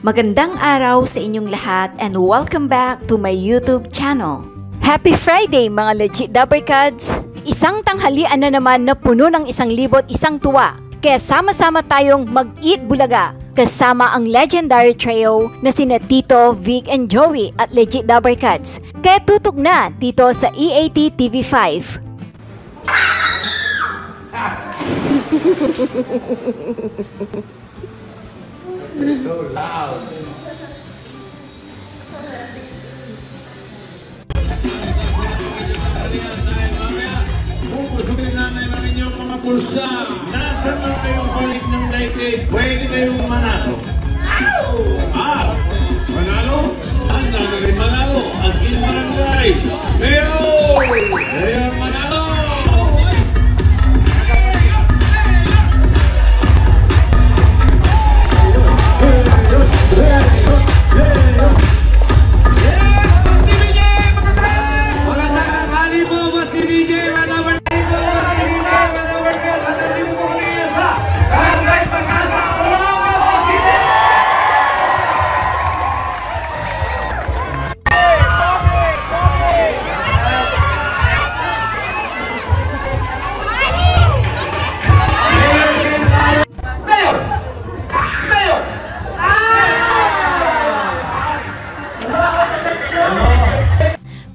Magandang araw sa inyong lahat and welcome back to my YouTube channel. Happy Friday mga legit Dabbercads! Isang tanghalian na naman na puno ng 1,001 tuwa. Kaya sama-sama tayong mag-eat bulaga kasama ang legendary trio na sina Tito, Vic and Joey at legit Dabbercads. Kaya tutok na dito sa EAT TV5. So loud. Pupusukin namin ang inyong mga pulsa. Nasaan na kayong balik ng daigdig? Pwede kayong manalo. Manalo? Handa na rin manalo. Ang Barangay. Pero! Kaya manalo!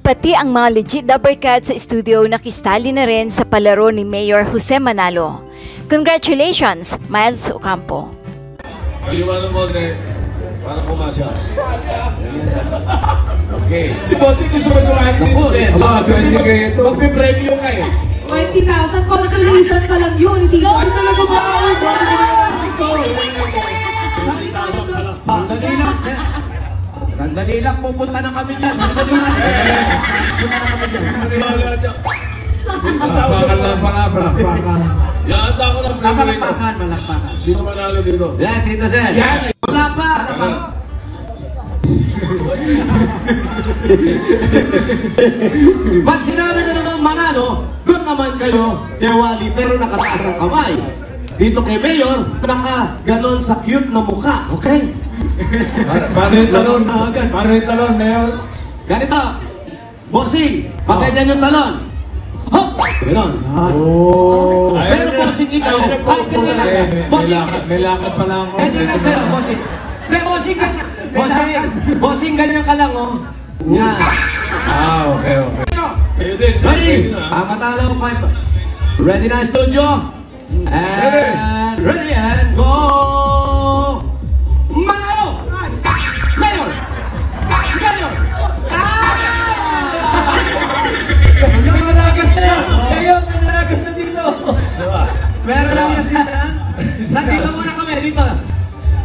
Pati ang mga legit Dabbercads sa studio nakisali na rin sa palaro ni Mayor Jose Manalo. Congratulations, Miles Ocampo. Paliwanag mo, Dre, para pumasa. Okay. Si Bossing gusto mo sumahin dito, sir. Magpipremyo ka eh. 20,000 consolation pa lang yun. Hindi ko talaga Sandali lang, pupunta na kami dyan. Sandali lang. Pupunta na kami dyan. Palakpakan. Yata ako ng premyo. Malakpakan. Sino manalo dito? Yan, dito, sir. Yan. Wala pa. Ba't sinabi ko naman manalo, doon naman kayo, Ewali, pero nakataas ang kamay. Dito kay Mayor, naka-ganon sa cute na mukha, okay? Paano yung talon? Paano yung talon, Mayor? Ganito, Bossing, patay dyan yung talon. Hop! Ganon. Pero Bossing, ikaw, kahit ganyan lang. May lakad pa lang ako. Ganyan lang sa'yo, Bossing. Hindi, Bossing, ganyan. Bossing, ganyan ka lang, oh. Yan. Okay. Kayo din. Ready? Matalo, 5. Ready na, studio? And ready and go! Manalo! Mayor! Mayor! Mananagas na! Ngayon, mananagas na dito! Meron lang yan siya. Nandito muna kami, dito.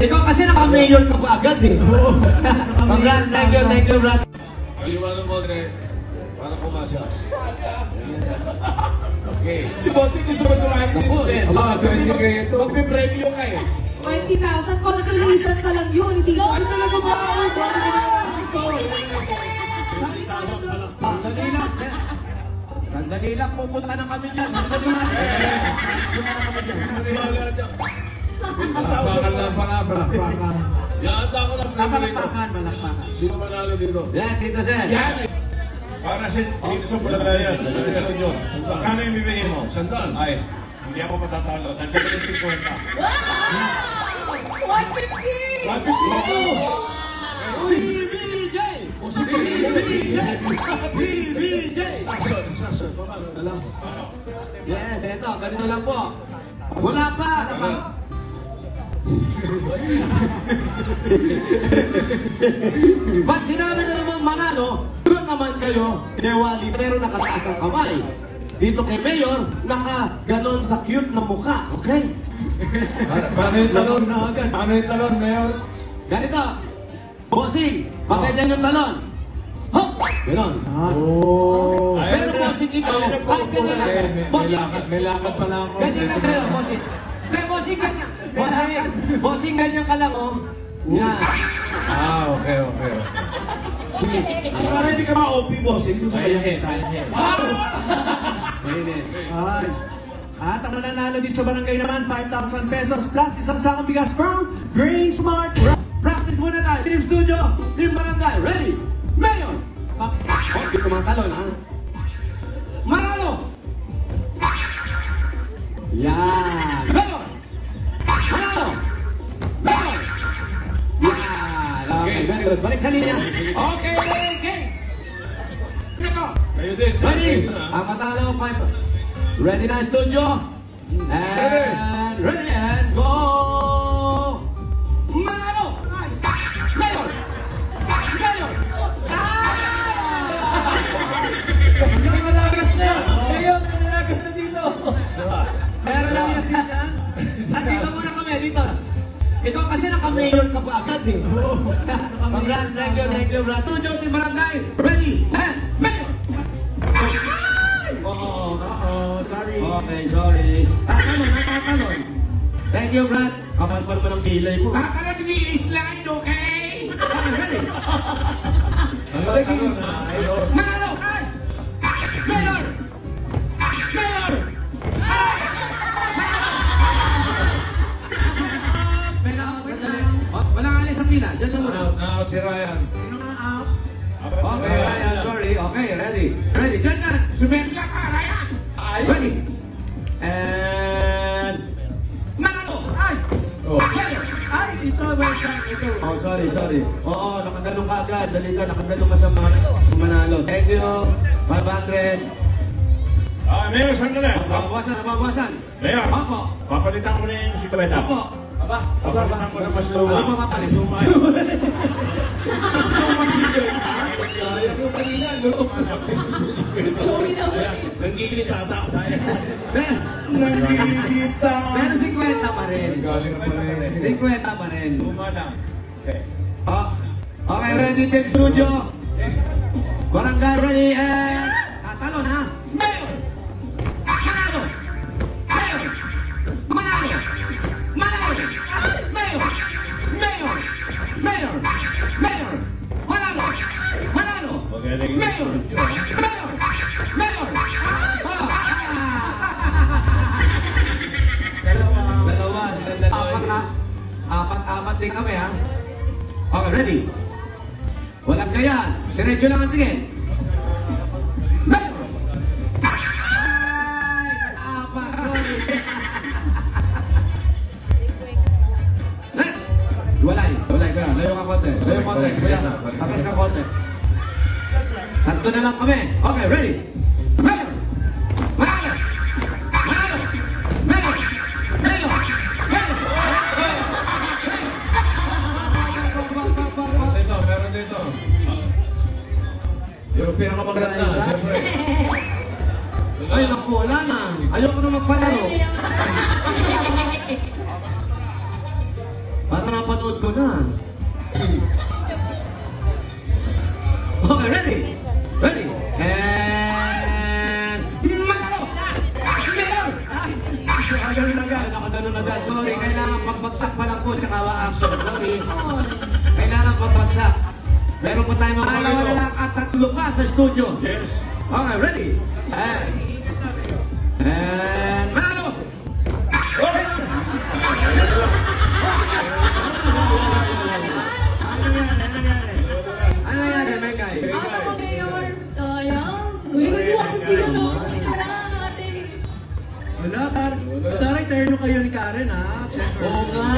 Ikaw kasi naka-mayor ka pa agad eh. Congrats, thank you, Brad. Paliwanag mo, Dre, para pumasa. Okay. Si Bossing gusto mo sumahin dito, sir. Magpipremyo ka eh. 20,000 consolation pa lang yun. Hindi ko talaga Sandali lang, pupunta na kami dyan. Sandali lang. Pupunta na kami dyan. Palakpakan. Yata ako ng premyo dito. Malakpakan. Sino manalo dito? Yan, dito, sir. Yan! Para sa dito sa Bulagayan, sa eleksyon nyo. Kano yung bibigyan mo? Sandaan? Ay, hindi ako matatalo. Nandiyan ko yung 50. Wow! 150! 150! PBJ! O sige, PBJ! PBJ! Saksyon. Alam mo. Yes, eto, ganito lang po. Wala pa! Ba't sinabi ko naman manalo, doon naman kayo, Ewali, pero nakataas ang kamay. Dito kay Mayor, naka-ganon sa cute na mukha, okay? Paano yung talon? Paano yung talon, Mayor? Ganito, Bossing, patay dyan yung talon. Hop! Ganon. Pero Bossing, ikaw, kahit ganyan lang. May lakad pa lang ako. Ganyan lang sa'yo, Bossing. Hindi, Bossing, ganyan. Bossing, ganyan ka lang, oh. Yan. Okay. Sige. Para hindi ka ma-OP, Bossing, sasabayan kita. At ang mananalo din sa barangay naman, 5,000 pesos plus isang sakong bigas from Green Smart. Practice muna tayo. Team Studio, Team Barangay. Ready? Mayor! Oh, di tumatalon, ha? Manalo! Yan! Mayor! Manalo! Mayor! Yan! Okay, very good. Balik sa linya. Okay, okay. Ito. Kayo din. Ready? Ang matalo, 5. Ready na, Studio? And ready and go! Manalo! Mayor! Mayor! Manalagas na! Ngayon, manalagas na dito! Meron lang yan siya. Dito muna kami, dito. Ikaw kasi naka-mayor ka pa agad eh. Congrats, thank you, Brad. Studio, Team Barangay, ready and mayor! Oh, sorry. Okay, sorry. Tatalon. Thank you, Brad. Kapal-pal mo ng kilay mo. Tatalon ni slide, okay? Okay, ready? Manalo! Mayor! Mayor! Walang alis sa pila. Diyan lang muna. Out si Ryan. Sino nga out? Okay, Ryan, sorry. Okay, ready. Ready, dyan na. Sumempla ka, Ryan! Ready. And... Manalo! Ay! Oh. Mayor! Ay, ito, ito. Oh, sorry. Oo, nakaganong ka agad. Dali ka, nakaganong ka sa manalo. Thank you. 500. Mayor, sandali. Nababawasan. Mayor, Opo. papalitan ko na yung sikweta. Opo. Papalitan ko na mas Ano luma. pa mapalis? Nanggigita ako sa'yo. Nagigita. Pero 50 pa rin. Galing na pala yun. 50 pa rin. Luma lang. Okay. Oh. Okay, ready, Team Studio. Barangay ready and... Tatalon, ha? Mayor! Manalo! Mayor! Manalo! Manalo! Mayor! Mayor! Mayor! Mayor! Manalo! Manalo! Magaling yung Mayor! studio, ha? Mayor! Mayor! Dalawa. Apat din kami, ha? Okay, ready? Walang gayaan. Diretso lang ang tingin. Mayor! Ay! Apat, sorry. Next! Walay ka. Layo ka konti. Kuya, tapos ka konti. Tatlo na lang kami. Okay, ready? Mayor! Manalo! Manalo! Mayor! Mayor! Mayor! Meron dito. Yung pinakamaganda, siyempre. Ay, naku, wala na. Ayoko na magpalaro. Parang napanood ko na. Okay, ready? Ready? And... Manalo! Mayor! Ganun agad. Ay, nakaganon agad. Sorry, kailangan pagbagsak pa lang po. Tsaka action. Sorry. Kailangan pagbagsak. Meron pa tayo mga dalawa na lang at tatlo pa sa studio. Yes. Okay, ready? And manalo! Ano nangyari, Megay? Ano ko, Mayor? Ayan. Galing mo ako pinano. Wala, taray, terno kayo ni Karen, ha? Oo nga.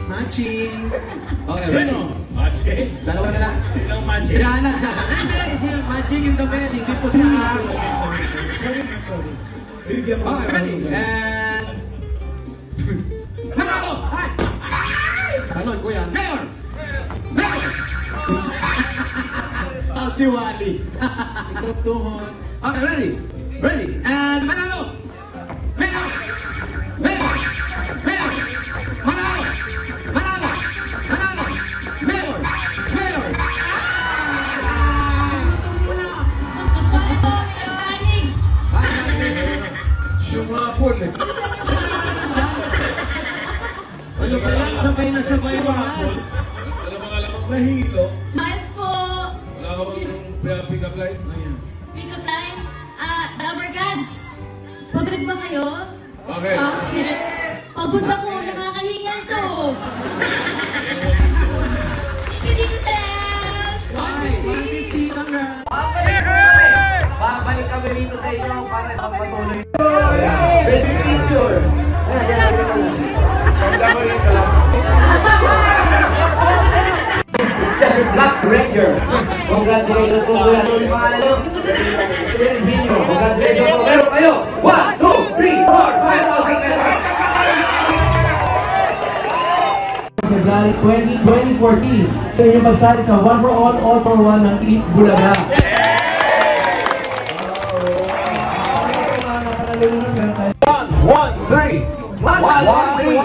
Matching. Okay, ready? Matching? Dalawa na lang. Sinong matching? Yan lang siya. Hindi, siya matching in the best. Hindi po siya. Sorry. Bigyan mo. Okay, ready? And... Manalo! Talon, kuya. Mayor! Mayor! Out si Wally. Ikot tuhon. Okay, ready? Ready? And manalo! Mayor! Mayor! Mayor! Manalo! Manalo! Manalo! Mayor! Mayor! Sorry po, Mayor Danig. Sumapon eh. Ano ba yan? Sabay na sabay mo yan. Ano mga lamang? Nahilo. Miles po. Wala ka bang pick up line? Ayan. Pick up line. Dabber Gods. Pagod ba kayo? Bakit? Pagod ako. Nakakahingal to. yung pangalan nyo? Virginio. Congratulations po. Meron kayo. 1, 2, 3, 4, 5,000 pesos. February 20, 2014 sa inyong pagsali sa One for All for One ng Eat Bulaga. One, three. 820.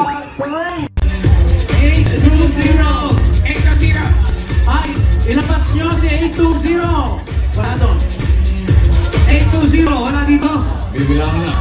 Ay, ilabas nyo si 820. Wala doon. 820. Wala dito. Bibilangan na.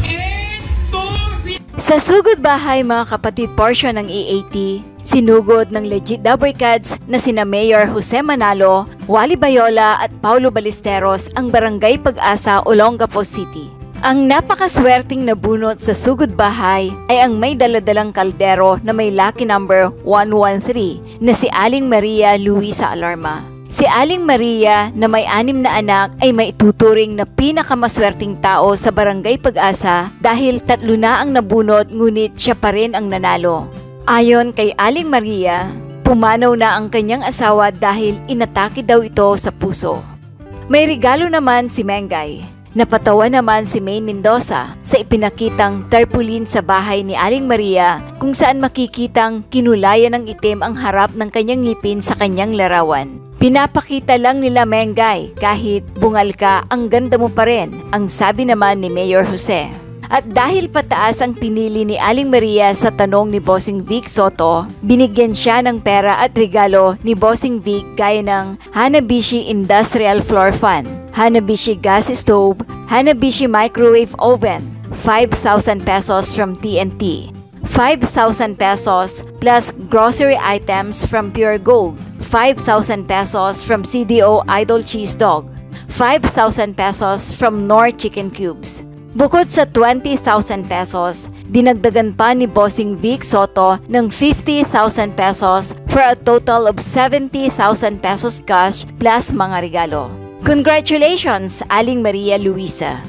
820. Sa Sugod Bahay mga kapatid portion ng EAT, sinugod ng legit Dabarkads na sina Mayor Jose Manalo, Wally Bayola at Paulo Ballesteros ang Barangay Pag-asa, Olongapo City. Ang napakaswerteng nabunot sa Sugod Bahay ay ang may daladalang kaldero na may lucky number 113 na si Aling Maria Luisa Alarma. Si Aling Maria na may 6 na anak ay may ituturing na pinakamaswerteng tao sa Barangay Pag-asa dahil 3 na ang nabunot ngunit siya pa rin ang nanalo. Ayon kay Aling Maria, pumanaw na ang kanyang asawa dahil inatake daw ito sa puso. May regalo naman si Mengay. Napatawa naman si Maine Mendoza sa ipinakitang tarpaulin sa bahay ni Aling Maria kung saan makikitang kinulayan ng itim ang harap ng kanyang ngipin sa kanyang larawan. Pinapakita lang nila Mengay kahit bungal ka ang ganda mo pa rin, ang sabi naman ni Mayor Jose. At dahil pataas ang pinili ni Aling Maria sa tanong ni Bossing Vic Soto, binigyan siya ng pera at regalo ni Bossing Vic gaya ng Hanabishi Industrial Floor Fan, Hanabishi Gas Stove, Hanabishi Microwave Oven, 5,000 pesos from TNT, 5,000 pesos plus grocery items from Pure Gold, 5,000 pesos from CDO Idol Cheese Dog, 5,000 pesos from Nor Chicken Cubes. Bukod sa 20,000 pesos, dinagdagan pa ni Bossing Vic Soto ng 50,000 pesos for a total of 70,000 pesos cash plus mga regalo. Congratulations, Aling Maria Luisa!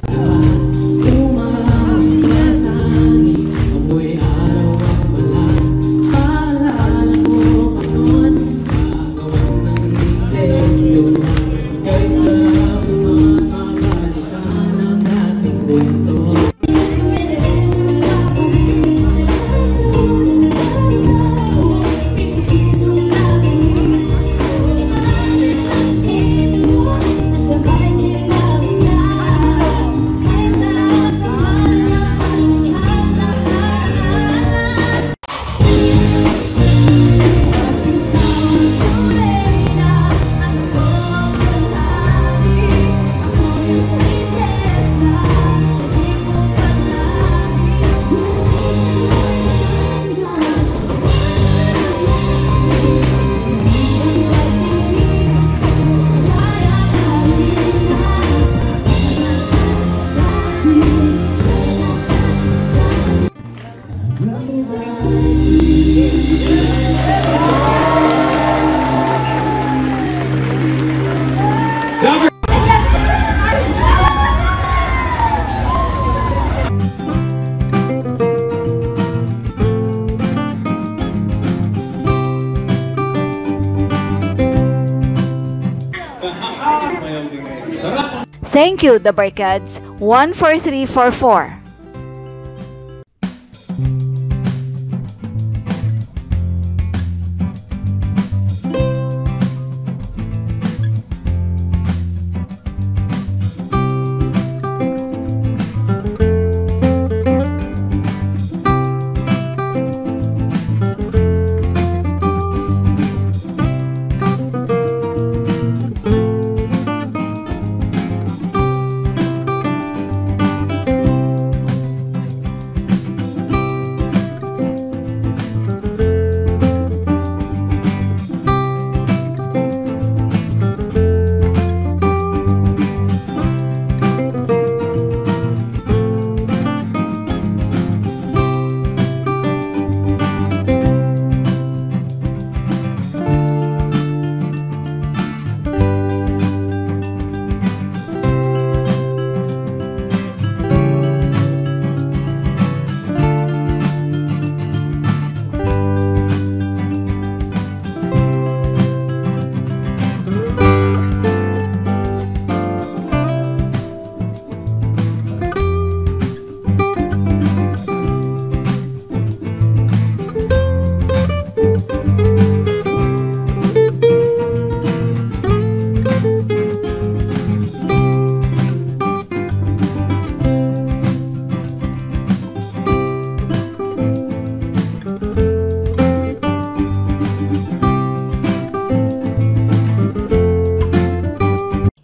Thank you, Dabarkads. 14344.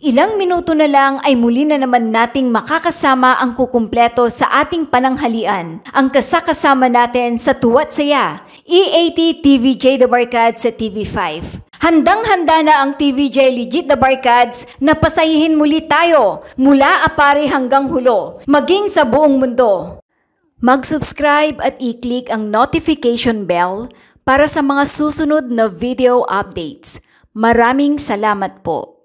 Ilang minuto na lang ay muli na naman nating makakasama ang kukumpleto sa ating pananghalian. Ang kasakasama natin sa Tuwa't Saya, E80 TVJ The Barkads sa TV5. Handang-handa na ang TVJ Legit The Barkads na pasahihin muli tayo mula Apare hanggang Hulo, maging sa buong mundo. Mag-subscribe at i-click ang notification bell para sa mga susunod na video updates. Maraming salamat po.